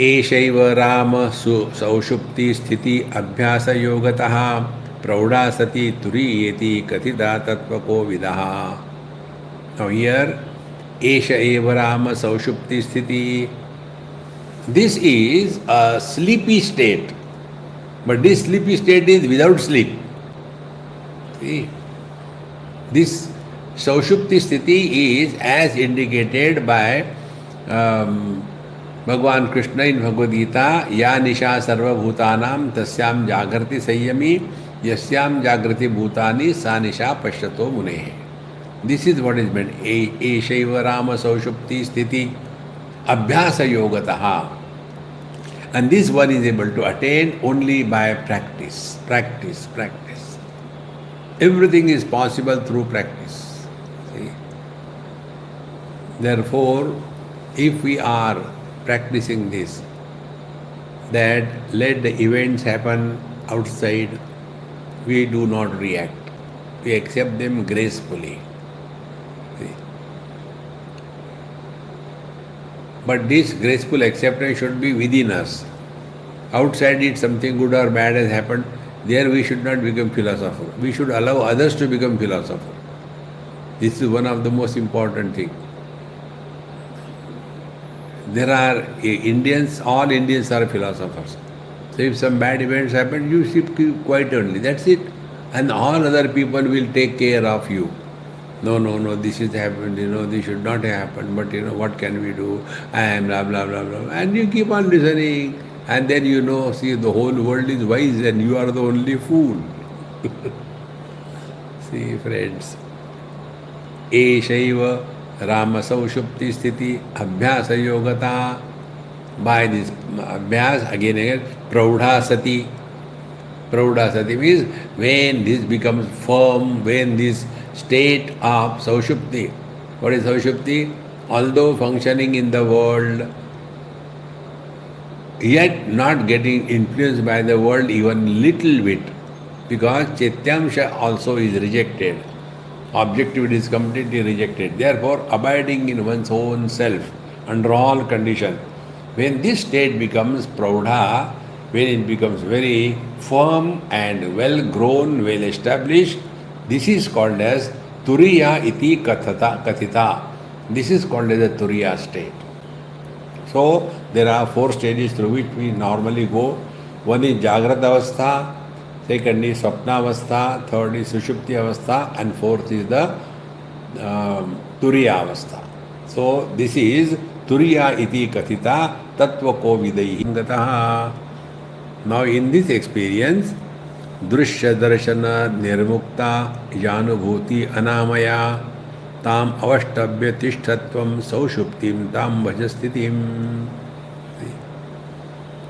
एषैव राम सौषुप्ति स्थिति अभ्यास योगतः प्रौढ़ा सती तुरीयेति कथिता तत्वको विदः. Now here, Esha eva Rama Sushupti Sthiti. This is a sleepy state, but this sleepy state is without sleep. See, this Sushupti Sthiti is as indicated by Bhagavan Krishna in Bhagavad Gita, Ya Nisha Sarva Bhutanam Tasyam Jagrati Sayyami Yasyam Jagrati Bhutani Sa Nisha Pashyato Munehe. This is what is meant. Eshaiva Rama Sushupti Sthiti Abhyasa Yogataha. And this one is able to attain only by practice. Practice, practice. Everything is possible through practice. See? Therefore, if we are practicing this, that let the events happen outside, we do not react. We accept them gracefully. See? But this graceful acceptance should be within us. Outside it, something good or bad has happened, there we should not become philosopher. We should allow others to become philosopher. This is one of the most important things. There are Indians, all Indians are philosophers. So if some bad events happen, you keep quiet only, that's it. And all other people will take care of you. No, this has happened, this should not have happened, but what can we do? I am blah, blah, blah, blah. And you keep on listening, and then see, the whole world is wise and you are the only fool. See, friends. Eshaiva Rama Sushupti Sthiti Abhyasa Yogata. By this Abhyas, again, Praudha Sati. Praudha Sati means when this becomes firm, when this state of Sushupti. What is Sushupti? Although functioning in the world, yet not getting influenced by the world even little bit, because Chetyamsha also is rejected. Objectivity is completely rejected. Therefore, abiding in one's own self under all conditions. When this state becomes praudha, when it becomes very firm and well grown, well established, this is called as turiya iti kathita. This is called as a turiya state. So, there are 4 stages through which we normally go. One is Jagrata Avastha, second is Swapna Avastha, third is Sushupti Avastha, and fourth is the Turiya Avastha. So, this is Turiya iti kathita tattva ko vidaihi gataha. Now, in this experience, Drushya Darshana Nirmukta Janubhuti Anamaya Tam Avashtabhya Tishthatvam Sushuptim Tam Vajastitim.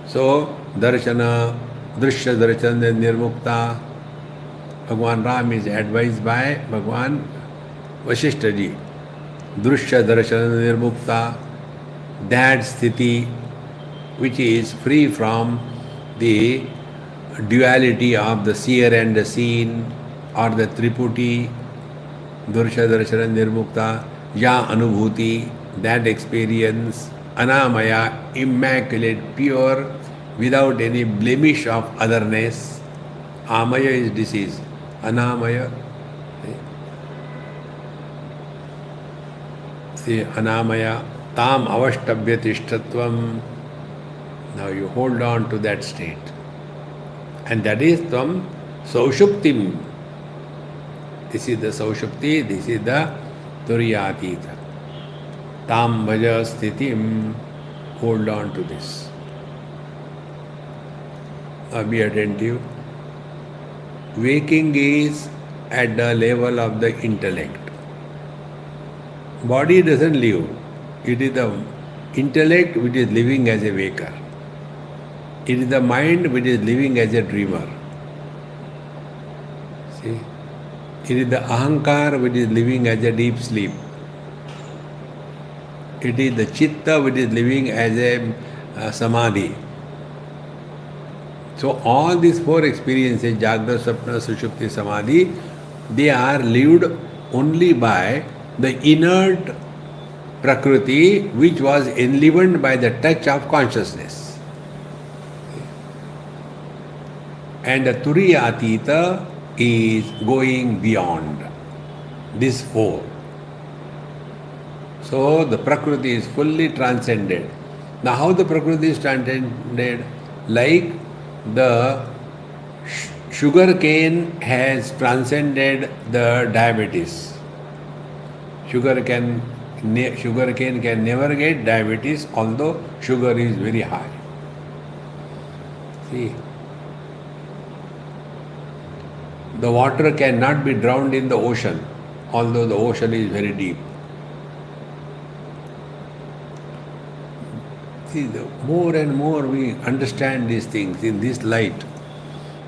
So, Darshana, Drushya Darshana Nirmukta, Bhagwan Ram is advised by Bhagwan Vaasishtha ji. Drushya Darshana Nirmukta, that sthiti which is free from the duality of the seer and the seen, or the triputi, Drushya Darshana Nirmukta, Ya Anubhuti, that experience, Anamaya, immaculate, pure, without any blemish of otherness. Amaya is disease. Anamaya. See, Anamaya, Tam Avashtabhya Tishthatvam. Now you hold on to that state. And that is from Sushuptim. This is the Sushupti, this is the Turiyatita. Tam Vaja Sthitim. Hold on to this. Now be attentive. Waking is at the level of the intellect. Body doesn't live. It is the intellect which is living as a waker. It is the mind which is living as a dreamer. See? It is the ahankar which is living as a deep sleep. It is the chitta which is living as a samadhi. So all these 4 experiences, Jagrata, Swapna, Sushupti, Samadhi, they are lived only by the inert Prakriti which was enlivened by the touch of consciousness. And the Turiyatita is going beyond these four. So the Prakriti is fully transcended. Now how the Prakriti is transcended? Like the sugar cane has transcended the diabetes. Sugar cane can never get diabetes although sugar is very high. See, the water cannot be drowned in the ocean although the ocean is very deep. See, the more and more we understand these things in this light.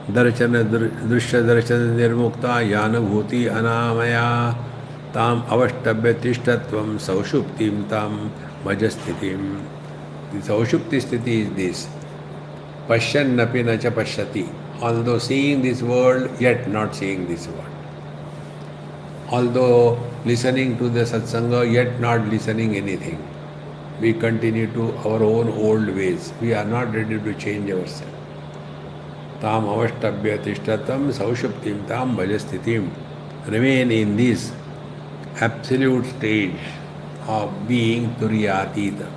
Darshana Drishya Darshana Nirmukta Yana Bhuti Anamaya Tam Avashtabhya Tishtatvam Sushuptim Tam Majastitim. The Sushupti Sthiti is this. Pashyan Napi Nacha Pashyati. Although seeing this world, yet not seeing this world. Although listening to the satsanga, yet not listening anything. We continue to our own old ways. We are not ready to change ourselves. Tam avashtabhya tishtatam saushuptim tam bhajastitim. Remain in this absolute stage of being turiyatita.